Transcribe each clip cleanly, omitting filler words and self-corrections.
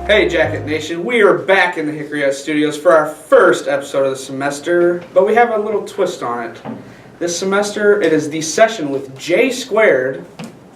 Hey Jacket Nation, we are back in the Hickory Hut Studios for our first episode of the semester, but we have a little twist on it. This semester, it is the session with J Squared,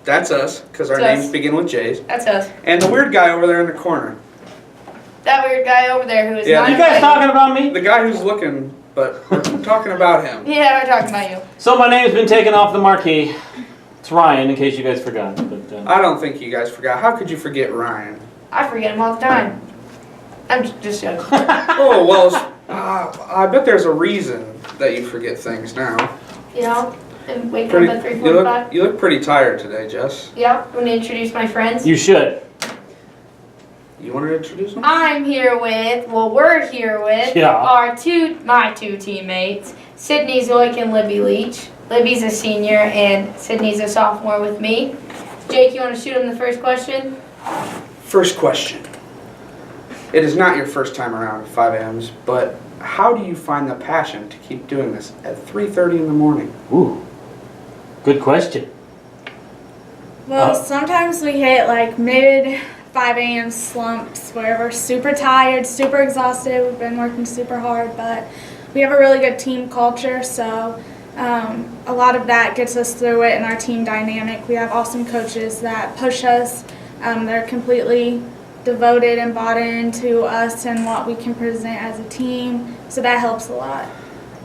that's us, because our names begin with J's. That's us. And the weird guy over there in the corner. That weird guy over there who is not You guys talking about me? The guy who's looking, but we're talking about him. Yeah, we're talking about you. So my name's been taken off the marquee. It's Ryan, in case you guys forgot. But I don't think you guys forgot. How could you forget Ryan? I forget him all the time. I'm just joking. Oh, well, I bet there's a reason that you forget things now. You know, and waking up at 3:45. You look pretty tired today, Jess. Yeah, I'm going to introduce my friends. you should. You want to introduce them? We're here with Yeah. my two teammates, Sydney Zoik and Libby Leach. Libby's a senior and Sydney's a sophomore with me. Jake, you want to shoot him the first question? First question. It is not your first time around 5 a.m.s, but how do you find the passion to keep doing this at 3:30 in the morning? Ooh, good question. Well, sometimes we hit like mid 5 a.m. slumps where we're super tired, super exhausted. We've been working super hard, but we have a really good team culture, so a lot of that gets us through it in our team dynamic. We have awesome coaches that push us. They're completely devoted and bought into us and what we can present as a team, so that helps a lot.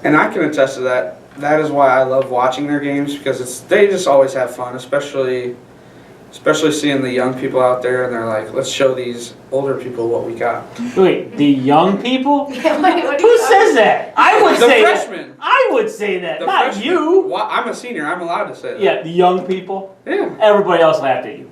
And I can attest to that. That is why I love watching their games, because they just always have fun, especially seeing the young people out there, and they're like, let's show these older people what we got. Wait, the young people? Yeah, what Who says that? I would The say freshmen. that. I would say that, The not freshmen. you. Well, I'm a senior. I'm allowed to say that. Yeah, the young people. Yeah. Everybody else laughed at you.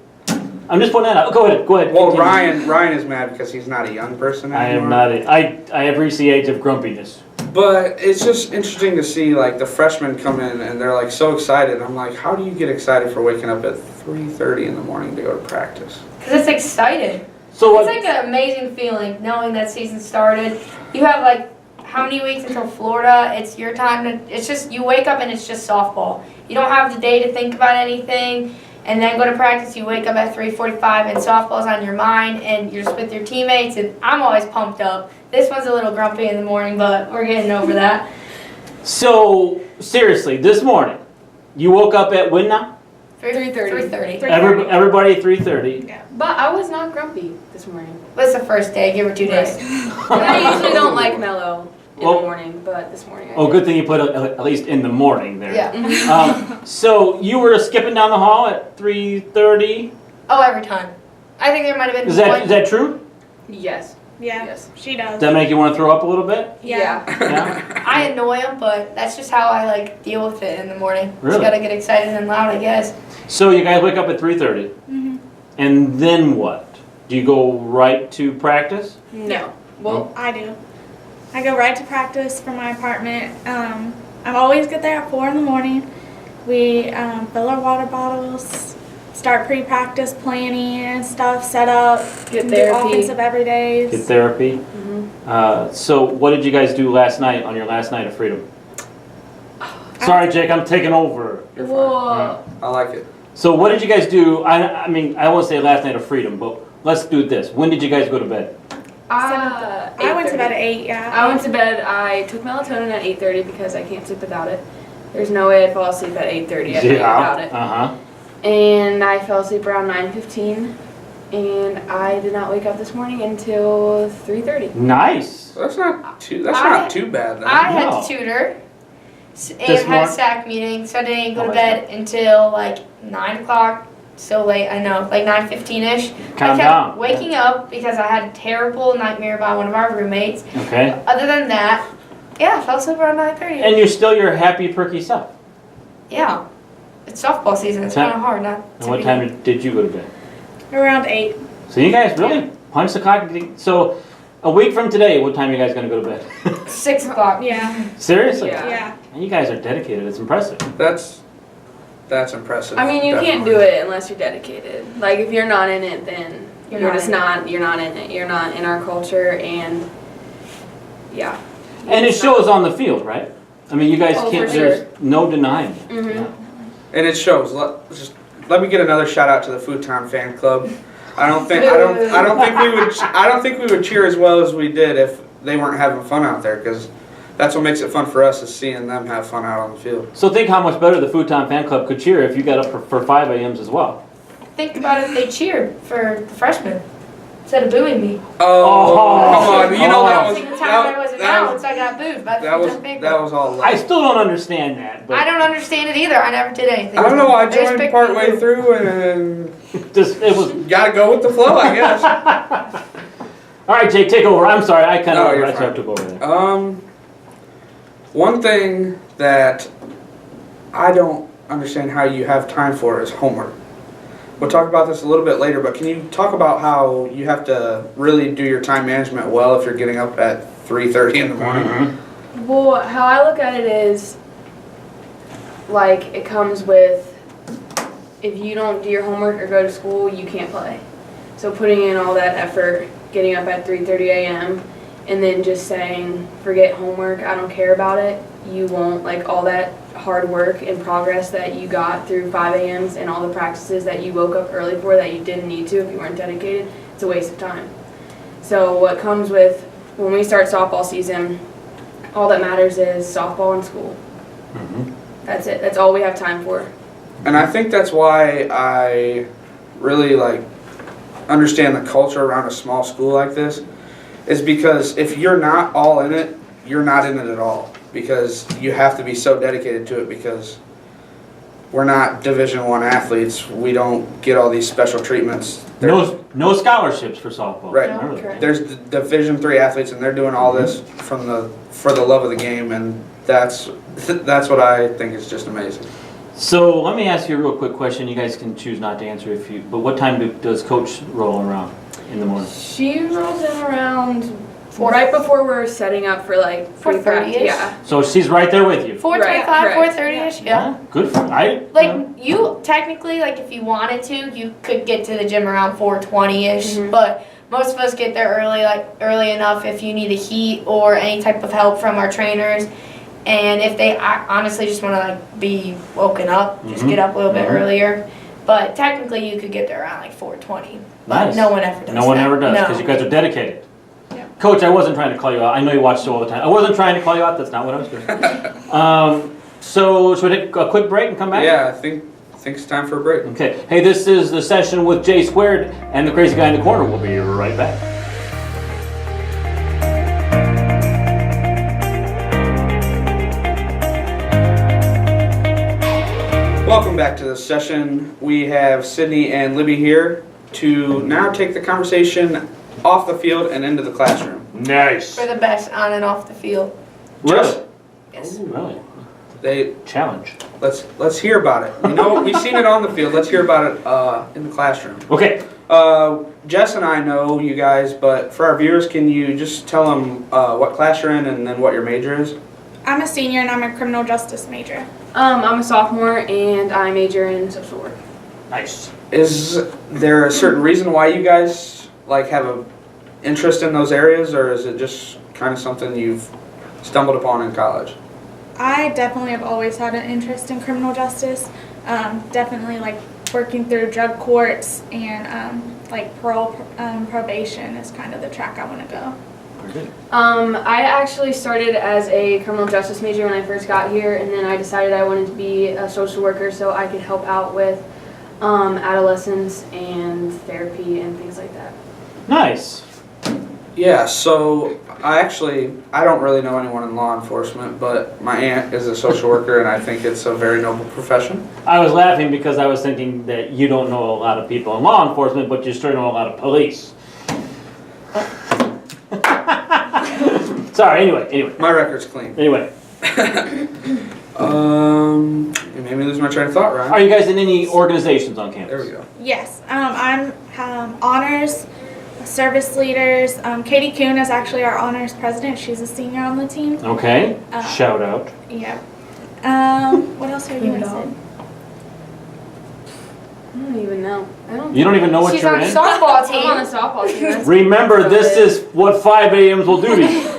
I'm just putting that out. Go ahead. Well, continue. Ryan is mad because he's not a young person anymore. I am not. I have reached the age of grumpiness. But it's just interesting to see like the freshmen come in and they're like so excited. I'm like, how do you get excited for waking up at 3:30 in the morning to go to practice? Because it's exciting. So It's like an amazing feeling knowing that season started. You have like how many weeks until Florida? It's your time to. It's just you wake up and it's just softball. You don't have the day to think about anything, and then go to practice. You wake up at 3:45 and softball's on your mind, and you're just with your teammates. And I'm always pumped up. This one's a little grumpy in the morning, but we're getting over that. So seriously, this morning, you woke up at when now? 3:30. Everybody at 3:30. Yeah. But I was not grumpy this morning. That's the first day. Give her 2 days. And I usually don't like mellow in Well- the morning, but this morning I Oh, did. good thing you put at least in the morning there. Yeah. So you were skipping down the hall at 3:30. Oh, every time. I think there might have been Is one. that true? Yes. Yeah, Yes. she does. Does that make you want to throw up a little bit? Yeah. Yeah. I annoy him, but that's just how I like deal with it in the morning. Really? Just gotta get excited and loud, I guess. So you guys wake up at 3:30, Mhm. and then what? Do you go right to practice? No. Well, I do. I go right to practice from my apartment. I always get there at 4 in the morning. We fill our water bottles, start pre-practice planning and stuff, set up, Get do therapy. offensive everydays. Get therapy. So what did you guys do last night on your last night of freedom? Sorry, Jake, I'm taking over. You're fine. whoa. I like it. So what did you guys do? I mean, I won't say last night of freedom, but let's do this. When did you guys go to bed? I went to bed at 8, yeah. I went to bed. I took melatonin at 8:30 because I can't sleep without it. There's no way I'd fall asleep at 8:30 at night without it. Uh-huh. And I fell asleep around 9:15, and I did not wake up this morning until 3:30. Nice. That's not too bad then. I had No. to tutor and This had a morning? SAC meeting, so I didn't go Oh, to that's bed until like 9 o'clock. So late, I know, like 9:15ish. Calm I kept down. waking up because I had a terrible nightmare by one of our roommates. Okay. Other than that, yeah, I fell asleep around 9:30. And you're still your happy, perky self. Yeah, it's softball season. It's Time- kind of hard not And to what be. time did you go to bed? Around 8. So you guys really punch the clock. So a week from today, what time are you guys going to go to bed? 6 o'clock. Yeah. Seriously? Yeah. Yeah. You guys are dedicated. It's impressive. That's impressive. I mean, you can't definitely. do it unless you're dedicated. Like, if you're not in it, then You're you're not just in it. not. You're not in it. You're not in our culture, and yeah. And it shows on the field, right? I mean, you guys Oh, can't, for sure. there's no denying it. Mhm. And it shows. Let me get another shout out to the Food Town Fan Club. I don't think we would cheer as well as we did if they weren't having fun out there, because that's what makes it fun for us, is seeing them have fun out on the field. So think how much better the Futon fan club could cheer if you got up for 5 a.m.s as well. Think about if they cheered for the freshmen instead of booing me. Oh, come on! You know Every single time I was announced, I got booed by the that Futon fan that club. was all. I still don't understand that. But I don't understand it either. I never did anything. I don't know. I They just joined picked partway me. through, and it was. gotta go with the flow, I guess. All right, Jake, take over. I'm sorry, I kind No, of you're I fine. took over there. One thing that I don't understand how you have time for is homework. We'll talk about this a little bit later, but can you talk about how you have to really do your time management well if you're getting up at 3:30 in the morning? Mm-hmm. Well, how I look at it is, like, it comes with, if you don't do your homework or go to school, you can't play. So putting in all that effort, getting up at 3:30 a.m., and then just saying, forget homework, I don't care about it, you won't, like, all that hard work and progress that you got through 5 a.m.s and all the practices that you woke up early for that you didn't need to if you weren't dedicated, it's a waste of time. So what comes with, when we start softball season, all that matters is softball and school. Mm-hmm. That's it. That's all we have time for. And I think that's why I really understand the culture around a small school like this, is because if you're not all in it, you're not in it at all, because you have to be so dedicated to it, because we're not Division I athletes. We don't get all these special treatments. No scholarships for softball. Right. No, correct. There's the Division III athletes, and they're doing all this for the love of the game, and that's what I think is just amazing. So let me ask you a real quick question. You guys can choose not to answer but what time does Coach roll around in the morning? She rolls in around right before we're setting up for like 4:30-ish? Yeah. So she's right there with you. 4:25, correct. 4:30ish. Yeah. Good for Like you technically, like if you wanted to, you could get to the gym around 4:20ish. Mhm. But most of us get there early enough if you need a heat or any type of help from our trainers. And if they honestly just want to be woken up, just Mhm. get up a little bit Mhm. earlier. But technically, you could get there around 4:20. But Nice. no one ever does. No one that. ever does, No. because you guys are dedicated. Yeah. Coach, I wasn't trying to call you out. I know you watch show all the time. I wasn't trying to call you out. That's not what I was doing. So should we take a quick break and come back? Yeah, I think it's time for a break. Okay. Hey, this is the session with J Squared and the crazy guy in the corner. We'll be right back. Welcome back to the session. We have Sydney and Libby here to now take the conversation off the field and into the classroom. Nice. For the best on and off the field. Really? Yes. Ooh, really? They Challenge. let's hear about it. We know we've seen it on the field. Let's hear about it in the classroom. Okay. Jess and I know you guys, but for our viewers, can you just tell them what class you're in and then what your major is? I'm a senior and I'm a criminal justice major. I'm a sophomore and I major in social work. Nice. Is there a certain reason why you guys have a interest in those areas, or is it just kind of something you've stumbled upon in college? I definitely have always had an interest in criminal justice. Definitely working through drug courts and probation is kind of the track I want to go. Very good. I actually started as a criminal justice major when I first got here, and then I decided I wanted to be a social worker so I could help out with adolescents and therapy and things like that. Nice. Yeah, so I don't really know anyone in law enforcement, but my aunt is a social worker, and I think it's a very noble profession. I was laughing because I was thinking that you don't know a lot of people in law enforcement, but you sure know a lot of police. Sorry, anyway. My record's clean. Anyway. You made me lose my train of thought, Are Ryan. you guys in any organizations on campus? There we go. Yes, I'm honors, service leaders. Katie Kuhn is actually our honors president. She's a senior on the team. Okay. Shout out. Yeah. What else are you in? Sid? I don't even know. You don't even know what She's you're on in? softball I'm on the team. softball team. That's Remember, this is what 5 a.m.s will do to you.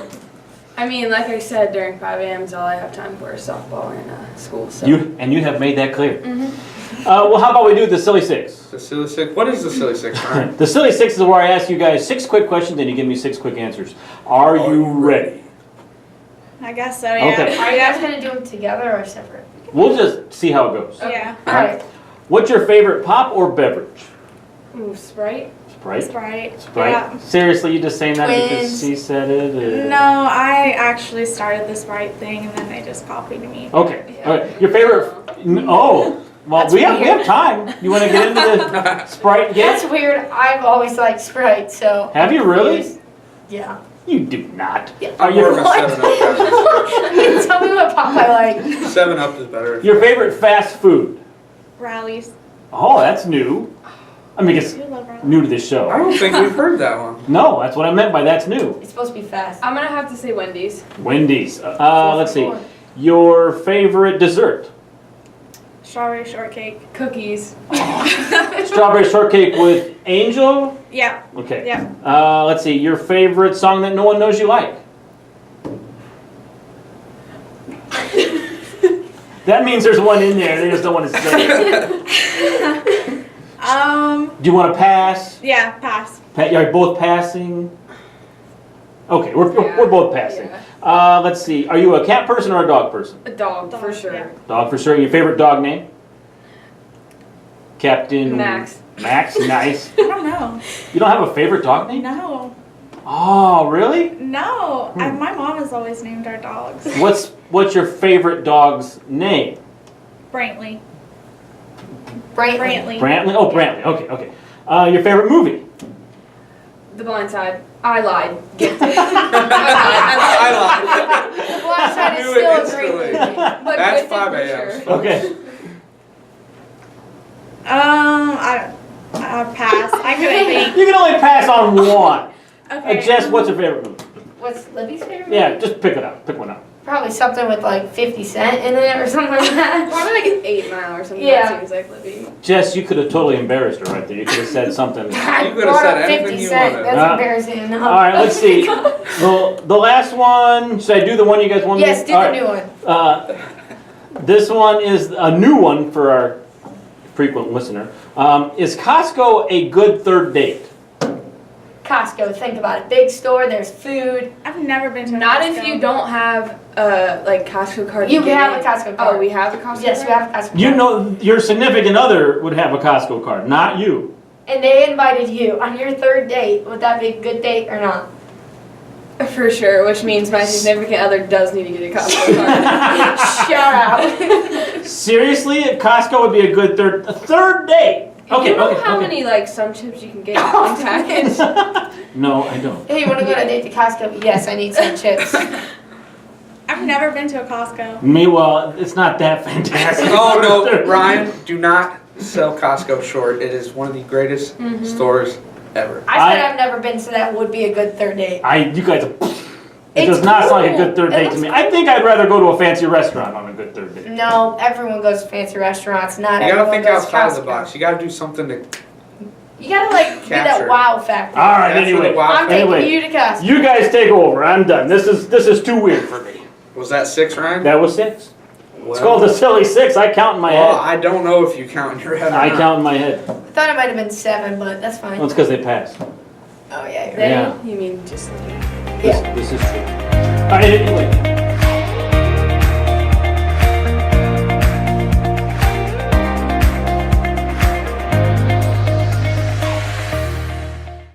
I mean, like I said, during 5 a.m. is all I have time for is softball and school. So. You have made that clear. Mhm. Well, how about we do the Silly Six? The silly six. What is the silly six, Ryan? The Silly Six is where I ask you guys 6 quick questions and you give me 6 quick answers. Are you ready? I guess so, yeah. Okay. Are you guys gonna do them together or separate? We'll just see how it goes. Yeah. Alright. What's your favorite pop or beverage? Ooh, Sprite. Sprite? Sprite. Sprite? Yeah. Seriously, you just saying that because Twins. she said it? No, I actually started the Sprite thing and then they just copied me. Okay. All right. Your favorite? Oh, well, That's we have weird. time. You want to get into the Sprite game? That's weird. I've always liked Sprite, so. Have you really? Yeah. You do not. Yeah. Are I'm more of a What? 7 Up guy. Tell me what pop I like. 7 Up is better. Your favorite fast food? Rallies. Oh, that's new. I mean, it's You love rallies. new to this I show. don't think we've heard that one. No, that's what I meant by that's new. It's supposed to be fast. I'm gonna have to say Wendy's. Wendy's. Let's see. Your favorite dessert? Strawberry shortcake. Cookies. Strawberry shortcake with angel? Yeah. Okay. Yeah. Let's see. Your favorite song that no one knows you like? That means there's one in there. They just don't want to say it. Do you want to pass? Yeah, pass. Are you both passing? Okay, we're both passing. Yeah. Let's see. Are you a cat person or a dog person? A dog, Dog, for sure. yeah. Dog for sure. Your favorite dog name? Captain Max. Max, nice. I don't know. You don't have a favorite dog name? No. Oh, really? No. My mom has always named our dogs. What's your favorite dog's name? Brantley. Brantley. Brantley? Oh, Brantley. Okay. Your favorite movie? The Blind Side. I lied. Gifted. I lied. The Blind Side I is knew it still a great instantly. movie. But That's Gifted 5 for a.m. sure. Okay. I pass. I couldn't think. You can only pass on one. Okay. Jess, what's your favorite movie? What's Libby's favorite Yeah, movie? just pick it up. Pick one up. Probably something with like 50 Cent in it or something like that. Probably like an 8 Mile or something. Yeah. That seems like Libby. Jess, you could have totally embarrassed her right there. You could have said something. I You could've brought said up anything 50 you Cent. wanted. That's embarrassing enough. All right, let's see. Well, the last one. Should I do the one you guys want me to Yes, do the new one. This one is a new one for our frequent listener. Is Costco a good third date? Costco, think about it. Big store, there's food. I've never been to a Not Costco. if you don't have like Costco card. You to get have in. a Costco card. Oh, we have a Costco Yes, card? we have a Costco You card. know, your significant other would have a Costco card, not you. And they invited you on your third date. Would that be a good date or not? For sure, which means my significant other does need to get a Costco card. Shout out. Seriously, Costco would be a good third date. Okay, you know okay, how okay. many like some chips you can get in one package? No, I don't. Hey, you want to go on a date to Costco? Yes, I need some chips. I've never been to a Costco. Well, it's not that fantastic. Oh no, Ryan, do not sell Costco short. It is one of the greatest stores ever. I said I've never been, so that would be a good third date. You guys are. It It's does not sound like a cool. good third It date to looks me. I think I'd rather go to a fancy restaurant on a good third date. No, everyone goes to fancy restaurants. Not You everyone gotta think goes outside to the Costco. box. You gotta do something to You gotta like be that Capture. wow factor. All right, That's anyway. what a wow I'm factor. taking Anyway, you to Costco. You guys take over. I'm done. This is too weird for me. Was that 6, Ryan? That was 6. Well, It's called the silly 6. I count in my well, head. I don't know if you count in your head or I not. count in my head. I thought it might have been 7, but that's fine. Well, it's because they passed. Oh yeah, you're right. They, Yeah. You mean just like Yeah. This is true. All right, anyway.